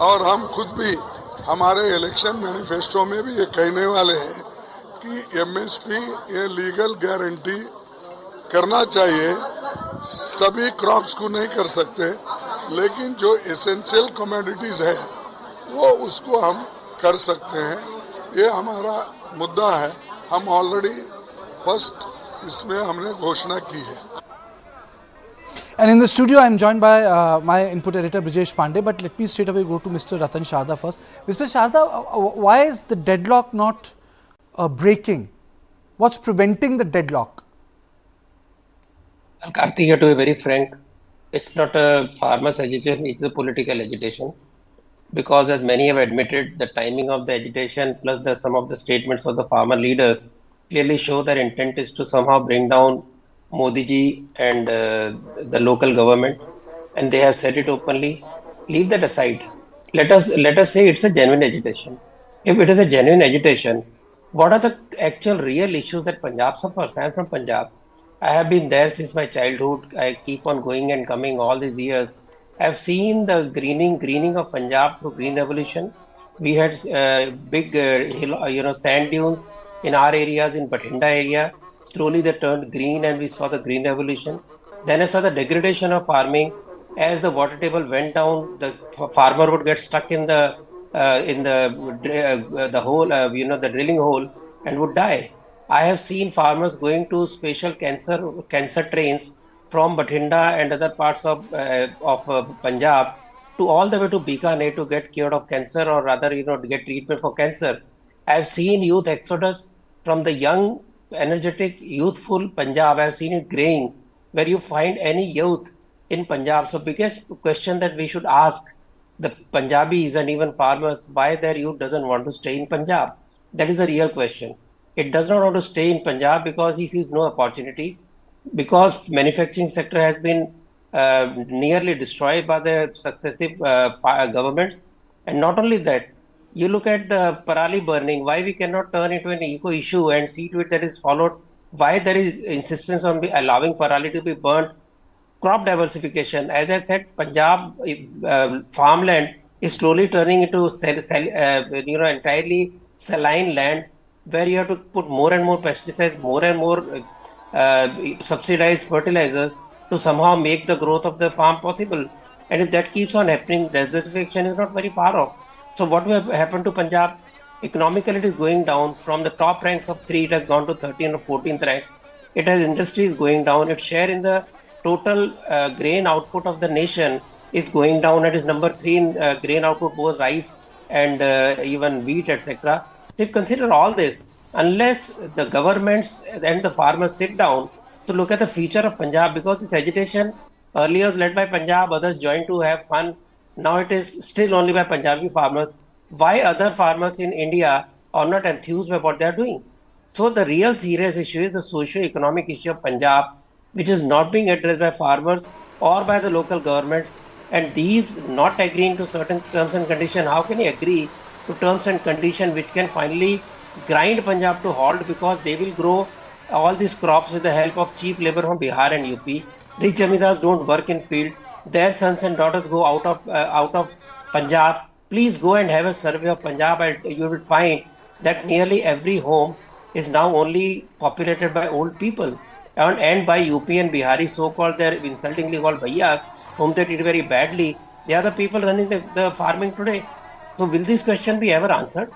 और हम खुद भी हमारे इलेक्शन मैनिफेस्टो में भी ये कहने वाले हैं कि एमएसपी ये लीगल गारंटी करना चाहिए। सभी क्रॉप्स को नहीं कर सकते, लेकिन जो एसेंशियल कमोडिटीज़ है वो उसको हम कर सकते हैं। ये हमारा मुद्दा है। हम ऑलरेडी फर्स्ट इसमें हमने घोषणा की है। And in the studio, I am joined by my input editor Brijesh Pandey. But let me straight away go to Mr. Ratan Sharda first. Mr. Sharda, why is the deadlock not breaking? What's preventing the deadlock? Well, Karthik, to be very frank, it's not a farmers' agitation; it's a political agitation. Because, as many have admitted, the timing of the agitation plus some of the statements of the farmer leaders clearly show their intent is to somehow bring down Modi ji and the local government, and they have said it openly. Leave that aside. Let us say it's a genuine agitation. If it is a genuine agitation, what are the actual real issues that Punjab suffers? I am from Punjab. I have been there since my childhood. I keep on going and coming all these years. I have seen the greening of Punjab through green revolution. We had big sand dunes in our areas, in Bathinda area. Slowly they turned green and we saw the green revolution. Then I saw the degradation of farming. As the water table went down, the farmer would get stuck in the hole, the drilling hole, and would die. I have seen farmers going to special cancer trains from Bathinda and other parts of Punjab to all the way to Bikaner to get cured of cancer, or rather, to get treatment for cancer. I have seen youth exodus from the young, energetic, youthful Punjab. I have seen it graying, where you find any youth in Punjab. So biggest question that we should ask the Punjabis and even farmers, why their youth doesn't want to stay in Punjab. That is a real question. It does not want to stay in Punjab because he sees no opportunities, because manufacturing sector has been nearly destroyed by the successive governments. And not only that, you look at the parali burning, why we cannot turn it into an eco issue and see to it that is followed, why there is insistence on allowing parali to be burnt. Crop diversification, as I said, Punjab farmland is slowly turning into entirely saline land, where you have to put more and more pesticides, more and more subsidized fertilizers to somehow make the growth of the farm possible. And if that keeps on happening, desertification is not very far off. So what will happen to Punjab? Economically, it is going down. From the top ranks of 3, it has gone to 13th or 14th rank. It has industries going down. Its share in the total grain output of the nation is going down. It is number 3 in grain output, both rice and even wheat, etc. So consider all this. Unless the governments and the farmers sit down to look at the future of Punjab, because this agitation earlier was led by Punjab, others joined to have fun. Now it is still only by Punjabi farmers. Why other farmers in India are not enthused by what they are doing? So the real serious issue is the socio-economic issue of Punjab, which is not being addressed by farmers or by the local governments. And these not agreeing to certain terms and conditions, how can you agree to terms and conditions which can finally grind Punjab to halt, because they will grow all these crops with the help of cheap labor from Bihar and UP. Rich Jamidars don't work in field. Their sons and daughters go out of Punjab. Please go and have a survey of Punjab, and you will find that nearly every home is now only populated by old people, and by UP and Bihari, so-called, they're insultingly called bhaiyas, whom they treat very badly. They are the people running the farming today. So will this question be ever answered?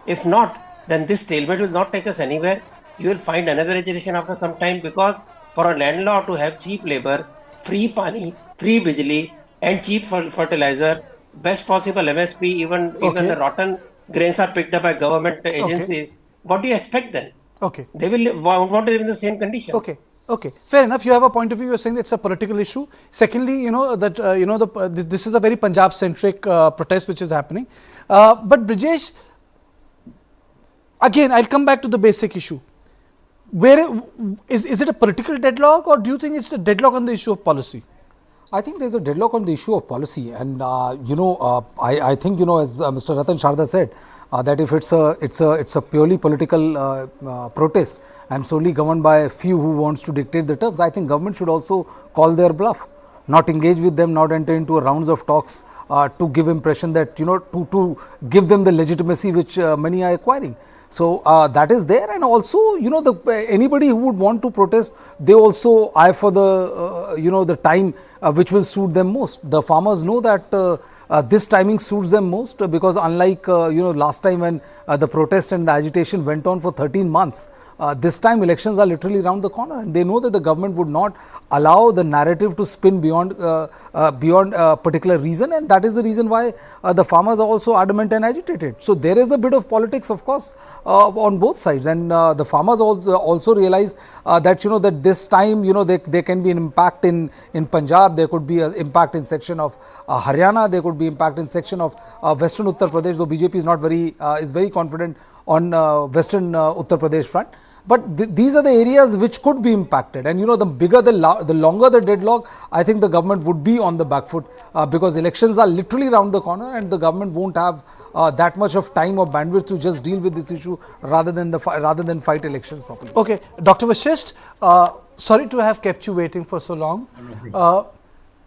If not, then this stalemate will not take us anywhere. You will find another agitation after some time, because for a landlord to have cheap labor, free pani, free bijli, and cheap fertilizer, best possible MSP, even the rotten grains are picked up by government agencies. What do you expect then? They will want to live in the same conditions. Okay, fair enough. You have a point of view. You're saying that it's a political issue. Secondly, this is a very Punjab-centric protest which is happening. But Brijesh, again, I'll come back to the basic issue. Where is it a political deadlock, or do you think it's a deadlock on the issue of policy? I think there's a deadlock on the issue of policy, and I think, as Mr. Ratan Sharda said, that if it's a purely political protest and solely governed by a few who wants to dictate the terms, I think government should also call their bluff. not engage with them, not enter into rounds of talks to give impression that, to give them the legitimacy which many are acquiring. So that is there, and also anybody who would want to protest, they also eye for the the time which will suit them most. The farmers know that this timing suits them most, because unlike last time when the protest and the agitation went on for 13 months, this time elections are literally around the corner, and they know that the government would not allow the narrative to spin beyond a particular reason, and that is the reason why the farmers are also adamant and agitated. So there is a bit of politics, of course, on both sides, and the farmers also realize that that this time there can be an impact in Punjab, there could be an impact in section of Haryana, there could be impact in section of Western Uttar Pradesh, though BJP is very confident on Western Uttar Pradesh front. But these are the areas which could be impacted, and the bigger the longer the deadlock, I think the government would be on the back foot, because elections are literally around the corner, and the government won't have that much of time or bandwidth to just deal with this issue rather than fight elections properly. Okay, Dr. Vashisht, sorry to have kept you waiting for so long.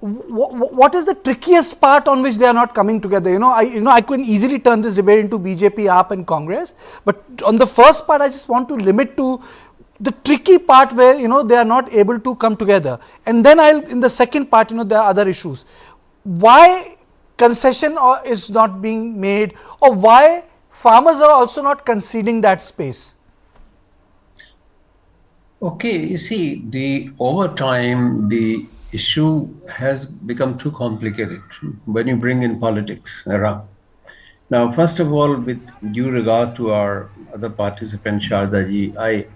What is the trickiest part on which they are not coming together? I could easily turn this debate into BJP, AAP and Congress, but on the first part I just want to limit to the tricky part where they are not able to come together, and then in the second part there are other issues. Why concession is not being made, or why farmers are also not conceding that space? Okay, you see, over time the issue has become too complicated when you bring in politics around. Now, first of all, with due regard to our other participant, Shardaji,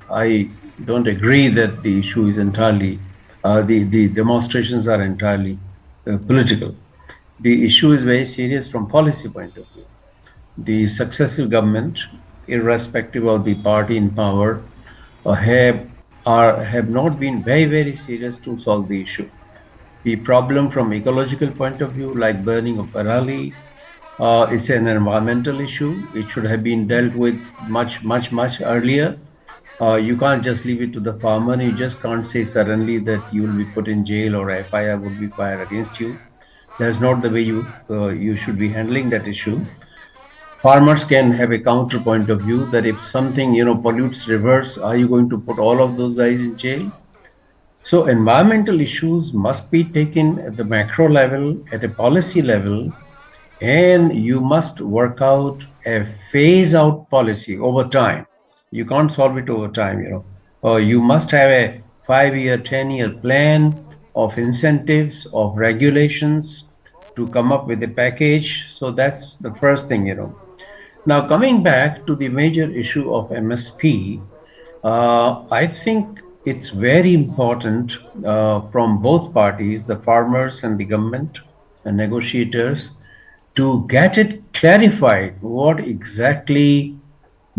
I don't agree that the issue is entirely, the demonstrations are entirely political. The issue is very serious from policy point of view. The successive government, irrespective of the party in power, have not been very serious to solve the issue. The problem from ecological point of view, like burning of parali, is an environmental issue. It should have been dealt with much earlier. You can't just leave it to the farmer. You just can't say suddenly that you will be put in jail or FIR would be fired against you. That's not the way you should be handling that issue. Farmers can have a counter point of view that if something pollutes rivers, are you going to put all of those guys in jail? So environmental issues must be taken at the macro level, at a policy level, and you must work out a phase-out policy over time. You can't solve it over time, You must have a 5-year, 10-year plan of incentives, of regulations to come up with a package. So that's the first thing, Now, coming back to the major issue of MSP, I think it's very important from both parties, the farmers and the government and negotiators, to get it clarified. What exactly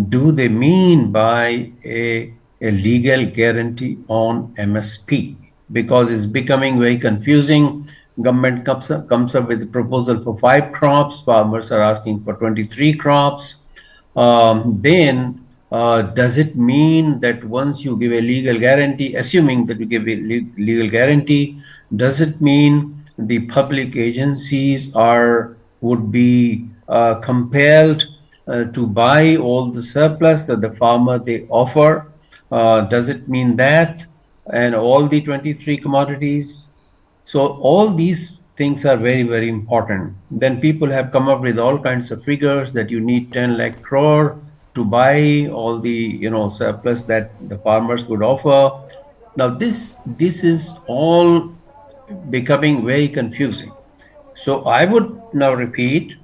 do they mean by a legal guarantee on MSP? Because it's becoming very confusing. Government comes up with a proposal for 5 crops. Farmers are asking for 23 crops. Then does it mean that once you give a legal guarantee, assuming that you give a legal guarantee, does it mean the public agencies would be compelled to buy all the surplus that the farmer they offer? Does it mean that, and all the 23 commodities? So all these things are very important. Then people have come up with all kinds of figures that you need 10 lakh crore to buy all the surplus that the farmers would offer. Now this is all becoming very confusing. So I would now repeat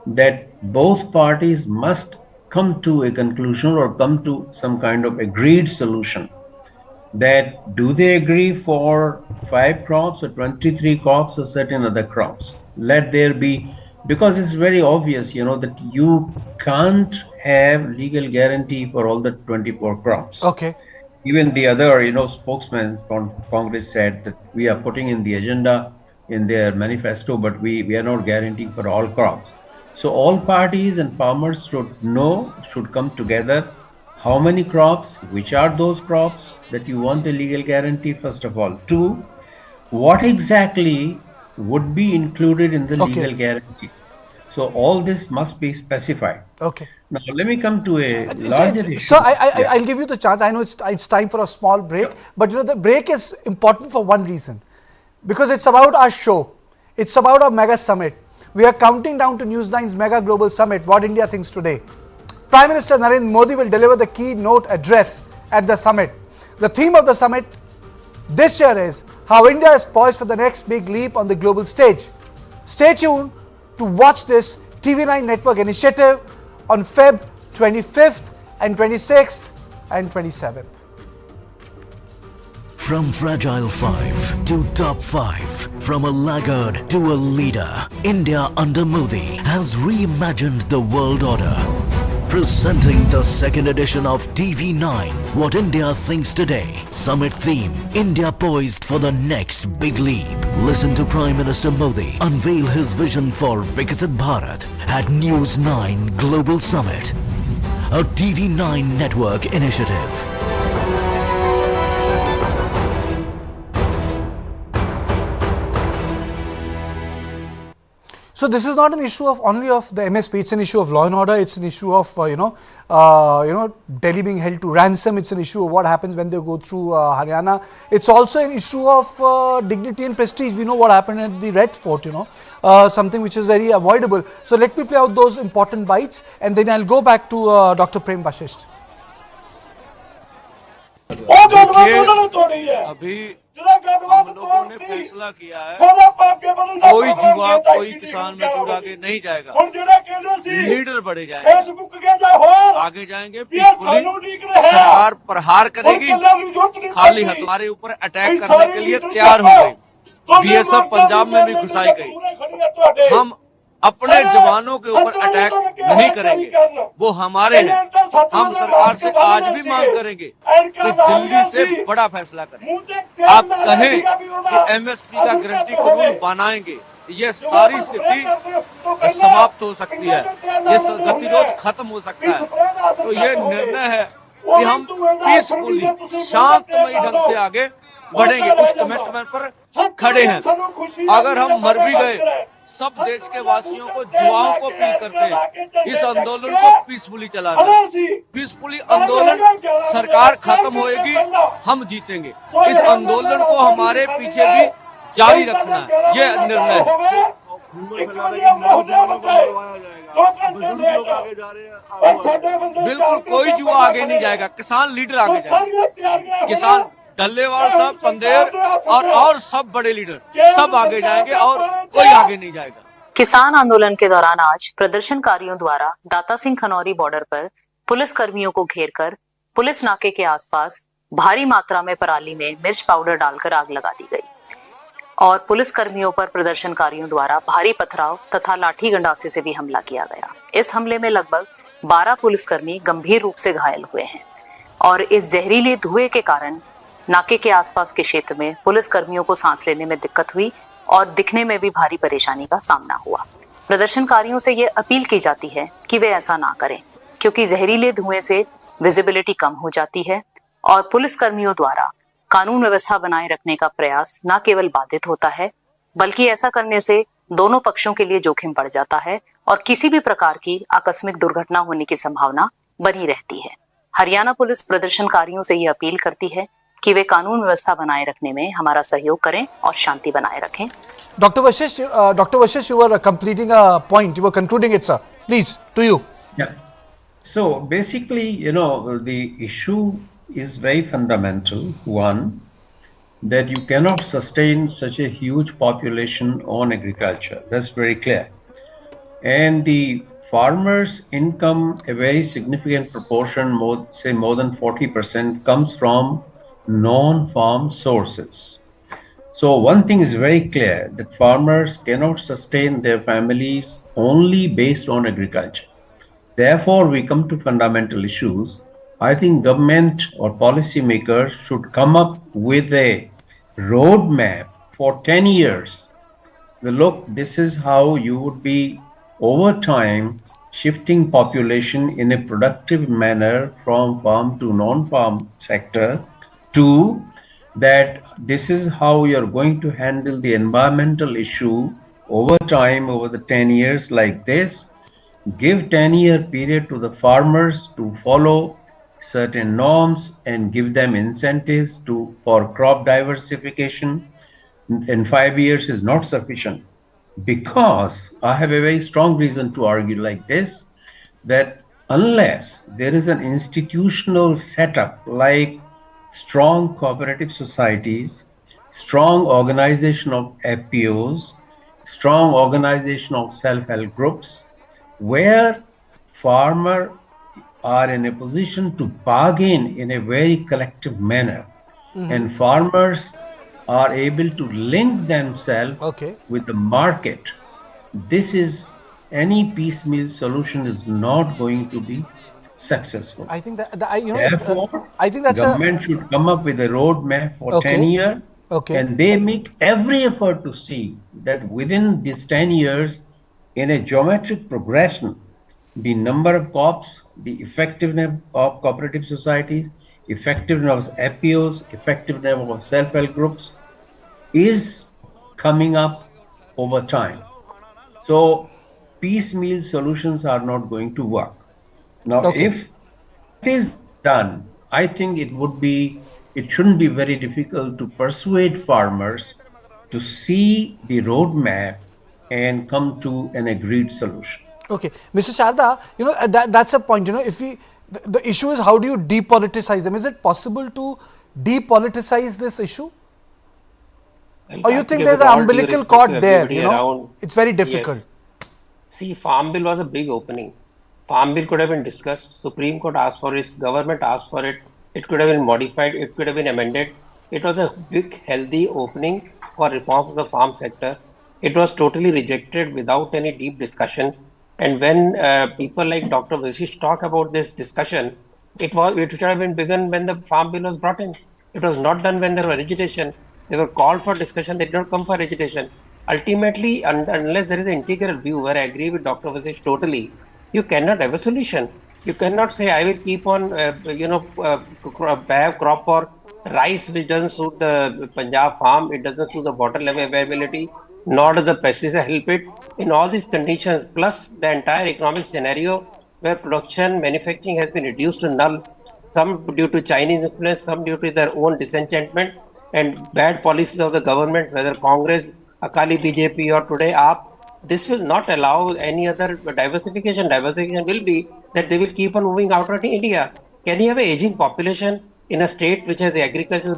that both parties must come to a conclusion or come to some kind of agreed solution. That do they agree for 5 crops or 23 crops or certain other crops? Let there be, because it's very obvious, that you can't have legal guarantee for all the 24 crops. Okay. Even the other, spokesman from Congress said that we are putting in the agenda in their manifesto, but we are not guaranteeing for all crops. So all parties and farmers should come together. How many crops? Which are those crops that you want a legal guarantee, first of all? 2, what exactly would be included in the Okay. legal guarantee. So all this must be specified. Okay. Now let me come to a larger issue. So Yeah. I'll give you the chance. I know it's time for a small break, but the break is important for one reason, because it's about our show. It's about our mega summit. We are counting down to News9's mega global summit. What India thinks today. Prime Minister Narendra Modi will deliver the keynote address at the summit. The theme of the summit this year is how India is poised for the next big leap on the global stage. Stay tuned to watch this TV9 network initiative on Feb 25th and 26th and 27th. From fragile 5 to top 5, from a laggard to a leader, India under Modi has reimagined the world order. Presenting the second edition of TV9, What India Thinks Today. Summit theme, India poised for the next big leap. Listen to Prime Minister Modi unveil his vision for Viksit Bharat at News9 Global Summit, a TV9 network initiative. So this is not an issue of only of the MSP. It's an issue of law and order. It's an issue of Delhi being held to ransom. It's an issue of what happens when they go through Haryana. It's also an issue of dignity and prestige. We know what happened at the Red Fort. Something which is very avoidable. So let me play out those important bites, and then I'll go back to Dr. Prem Vashisht. अभी हम लोगों ने फैसला किया है, कोई युवा कोई किसान मजदूर आगे नहीं जाएगा, लीडर बढ़े जाएंगे, आगे जाएंगे, पीसफुली सरकार प्रहार करेगी, खाली हमारे ऊपर अटैक करने के लिए तैयार हो गई, बीएसएफ पंजाब में भी घुसाई गई, हम अपने जवानों के ऊपर अटैक नहीं करेंगे, वो हमारे हैं। हम सरकार से आज भी मांग करेंगे कि दिल्ली से बड़ा फैसला करें। आप कहें कि एमएसपी का गारंटी कानून बनाएंगे, ये सारी स्थिति समाप्त हो सकती है, ये गतिरोध खत्म हो सकता है। तो ये निर्णय है कि हम पीसफुली शांतमयी ढंग से आगे बढ़ेंगे, उस कमिटमेंट पर खड़े हैं। अगर हम मर भी गए, सब देश के वासियों को, युवाओं को अपील करते हैं, इस आंदोलन को पीसफुली चलाना। पीसफुली आंदोलन, सरकार खत्म होएगी, हम जीतेंगे। इस आंदोलन को हमारे पीछे भी जारी रखना है, ये निर्णय है। बिल्कुल कोई युवा आगे नहीं जाएगा, किसान लीडर आगे जाएगा, किसान डल्लेवाल साहब, पंदेर और सब बड़े लीडर सब आगे जाएंगे और कोई आगे नहीं जाएगा। किसान आंदोलन के दौरान आज प्रदर्शनकारियों द्वारा दाता सिंह खनौरी बॉर्डर पर पुलिस कर्मियों को घेरकर पुलिस नाके के आसपास भारी मात्रा में पराली में मिर्च पाउडर डालकर आग लगा दी गई और पुलिस कर्मियों पर प्रदर्शनकारियों द्वारा भारी पथराव तथा लाठी गंडासे से भी हमला किया गया। इस हमले में लगभग 12 पुलिसकर्मी गंभीर रूप से घायल हुए हैं और इस जहरीले धुएं के कारण नाके के आसपास के क्षेत्र में पुलिस कर्मियों को सांस लेने में दिक्कत हुई और दिखने में भी भारी परेशानी का सामना हुआ। प्रदर्शनकारियों से ये अपील की जाती है कि वे ऐसा ना करें, क्योंकि जहरीले धुएं से विजिबिलिटी कम हो जाती है और पुलिस कर्मियों द्वारा कानून व्यवस्था बनाए रखने का प्रयास न केवल बाधित होता है, बल्कि ऐसा करने से दोनों पक्षों के लिए जोखिम बढ़ जाता है और किसी भी प्रकार की आकस्मिक दुर्घटना होने की संभावना बनी रहती है। हरियाणा पुलिस प्रदर्शनकारियों से ये अपील करती है कि वे कानून व्यवस्था बनाए रखने में हमारा सहयोग करें और शांति बनाए रखें। Dr. Vashisht, you were completing a point. You were concluding it, sir. Please, to you. Yeah. So basically, the issue is very fundamental. One, that you cannot sustain such a huge population on agriculture. That's very clear. And the farmers' income, a very significant proportion, more than 40%, comes from non-farm sources. So one thing is very clear, that farmers cannot sustain their families only based on agriculture. Therefore, we come to fundamental issues. I think government or policymakers should come up with a roadmap for 10 years. Look, this is how you would be over time shifting population in a productive manner from farm to non-farm sector to that this is how you're going to handle the environmental issue over time, over the 10 years like this. Give 10-year period to the farmers to follow certain norms and give them incentives for crop diversification. And 5 years is not sufficient, because I have a very strong reason to argue like this, that unless there is an institutional setup like strong cooperative societies, strong organization of FPOs, strong organization of self-help groups, where farmers are in a position to bargain in a very collective manner, and farmers are able to link themselves with the market, this is, any piecemeal solution is not going to be successful. I think that, Therefore, I think that's government should come up with a roadmap for 10 years, and they make every effort to see that within these 10 years, in a geometric progression, the number of co-ops, the effectiveness of cooperative societies, effectiveness of FPOs, effectiveness of self-help groups is coming up over time. So piecemeal solutions are not going to work. Now, if it is done, I think it shouldn't be very difficult to persuade farmers to see the roadmap and come to an agreed solution. Okay, Mr. Sharda, that's a point. If the issue is how do you depoliticize them? Is it possible to depoliticize this issue? Or you think there's an umbilical cord there? It's very difficult. Yes. See, Farm Bill was a big opening. Farm Bill could have been discussed. Supreme Court asked for it. Government asked for it. It could have been modified. It could have been amended. It was a big, healthy opening for reforms of the farm sector. It was totally rejected without any deep discussion. And when people like Dr. Vashish talk about this discussion, it should have been begun when the Farm Bill was brought in. It was not done when there was agitation. They were called for discussion. They did not come for agitation. Ultimately, unless there is an integral view, where I agree with Dr. Vashish totally, you cannot have a solution. You cannot say, I will keep on, have crop for rice, which doesn't suit the Punjab farm. It doesn't suit the water level availability, nor does the pesticide help it. In all these conditions, plus the entire economic scenario where production, manufacturing has been reduced to null, some due to Chinese influence, some due to their own disenchantment and bad policies of the governments, whether Congress, Akali BJP or today AAP, this will not allow any other diversification. Diversification will be that they will keep on moving out of India. Can you have an aging population in a state which has agriculture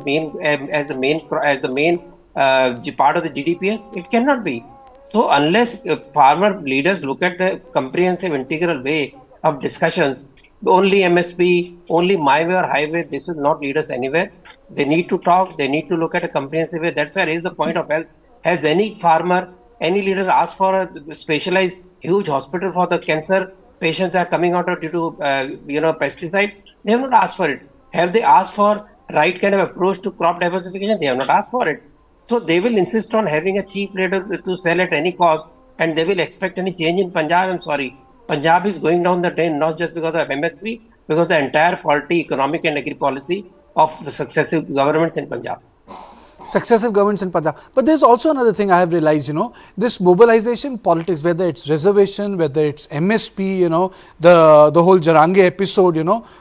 as the main part of the GDPs? It cannot be. So unless farmer leaders look at the comprehensive integral way of discussions, only MSP, only my way or highway, this will not lead us anywhere. They need to talk, they need to look at a comprehensive way. That's why I raise the point of health. Has any farmer, any leader asked for a specialized huge hospital for the cancer patients that are coming out due to pesticides? They have not asked for it. Have they asked for right kind of approach to crop diversification? They have not asked for it. So they will insist on having a cheap rate to sell at any cost, and they will expect any change in Punjab. I'm sorry. Punjab is going down the drain, not just because of MSP, because the entire faulty economic and agri policy of successive governments in Punjab. Successive governments in Punjab. But there's also another thing I have realized, this mobilization politics, whether it's reservation, whether it's MSP, the whole Jarange episode,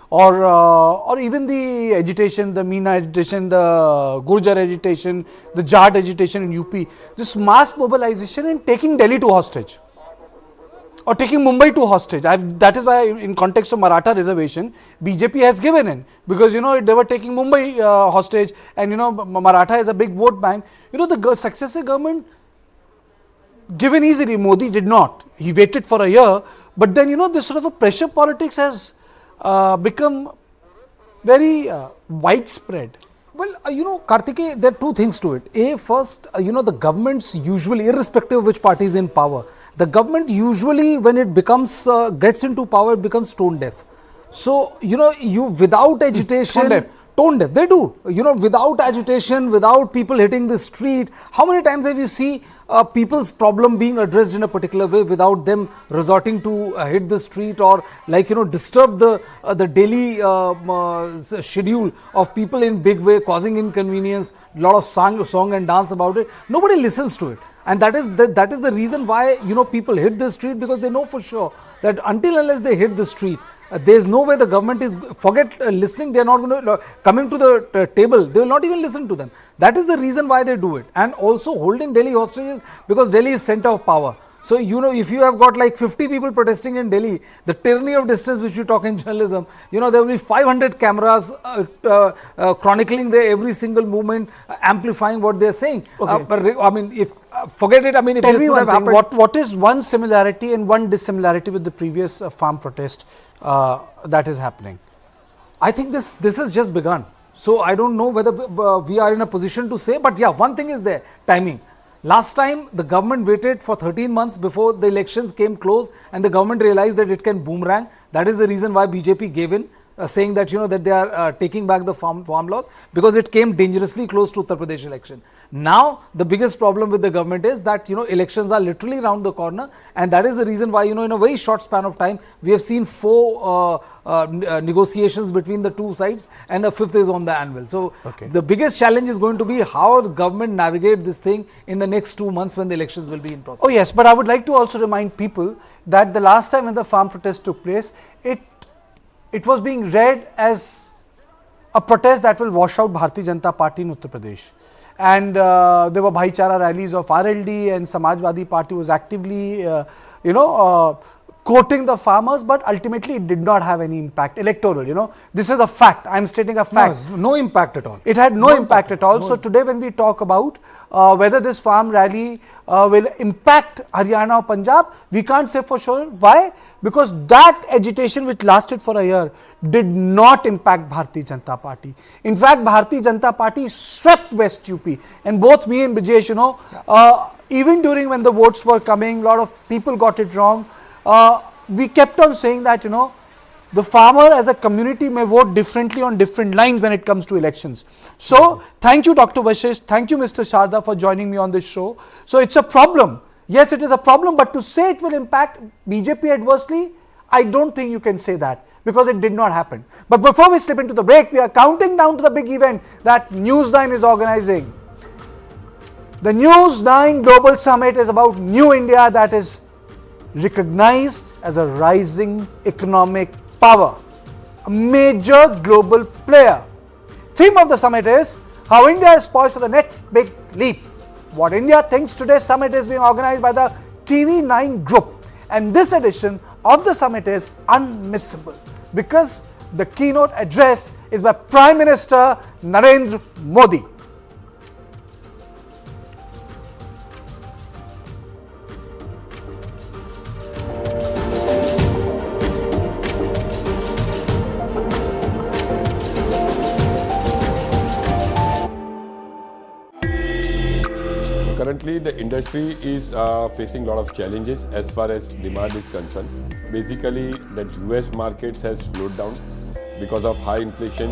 or even the agitation, the Meena agitation, the Gurjar agitation, the Jat agitation in UP, this mass mobilization and taking Delhi to hostage. Or taking Mumbai to hostage. That is why in context of Maratha reservation, BJP has given in. Because, they were taking Mumbai hostage and, Maratha is a big vote bank. The successive government given easily. Modi did not. He waited for a year. But then, this sort of a pressure politics has become very widespread. Well, Kartike, there are two things to it. First, the governments usually, irrespective of which party is in power, the government usually, when it becomes gets into power, it becomes tone deaf. So, you without agitation, tone deaf. They do, without agitation, without people hitting the street. How many times have you seen people's problem being addressed in a particular way without them resorting to hit the street or disturb the daily schedule of people in big way, causing inconvenience, lot of song and dance about it. Nobody listens to it. And that is the reason why people hit the street, because they know for sure that until unless they hit the street, there is no way the government is listening. They are not going to coming to the table. They will not even listen to them. That is the reason why they do it. And also holding Delhi hostages, because Delhi is center of power. So, if you have got like 50 people protesting in Delhi, the tyranny of distance which we talk in journalism, there will be 500 cameras chronicling their every single movement, amplifying what they are saying. Okay. If forget it, if tell this me would one have thing, happened. what is one similarity and one dissimilarity with the previous farm protest that is happening? I think this has just begun. So, I don't know whether we are in a position to say, but yeah, one thing is there, timing. Last time the government waited for 13 months before the elections came close, and the government realized that it can boomerang. That is the reason why BJP gave in, saying that that they are taking back the farm laws, because it came dangerously close to Uttar Pradesh election. Now the biggest problem with the government is that elections are literally round the corner, and that is the reason why in a very short span of time we have seen 4 negotiations between the two sides, and the 5th is on the anvil. So the biggest challenge is going to be how the government navigate this thing in the next 2 months when the elections will be in process. Oh yes, but I would like to also remind people that the last time when the farm protest took place, it was being read as a protest that will wash out Bharatiya Janata Party in Uttar Pradesh. And there were Bhaichara rallies of RLD, and Samajwadi Party was actively, quoting the farmers, but ultimately it did not have any impact electoral. This is a fact. I am stating a fact. No impact at all. It had no impact at all. So today when we talk about whether this farm rally will impact Haryana or Punjab, we can't say for sure. Why? Because that agitation which lasted for a year did not impact Bharatiya Janata Party. In fact, Bharatiya Janata Party swept West UP, and both me and Brijesh, even during when the votes were coming, a lot of people got it wrong. We kept on saying that, the farmer as a community may vote differently on different lines when it comes to elections. So, thank you Dr. Vashish, thank you Mr. Sharda for joining me on this show. So, it's a problem. Yes, it is a problem, but to say it will impact BJP adversely, I don't think you can say that, because it did not happen. But before we slip into the break, we are counting down to the big event that News9 is organizing. The News9 Global Summit is about New India that is recognized as a rising economic power, a major global player. Theme of the summit is how India is poised for the next big leap. What India thinks today's summit is being organized by the TV9 group, and this edition of the summit is unmissable because the keynote address is by Prime Minister Narendra Modi. Currently, the industry is facing a lot of challenges as far as demand is concerned. Basically, that US markets has slowed down because of high inflation.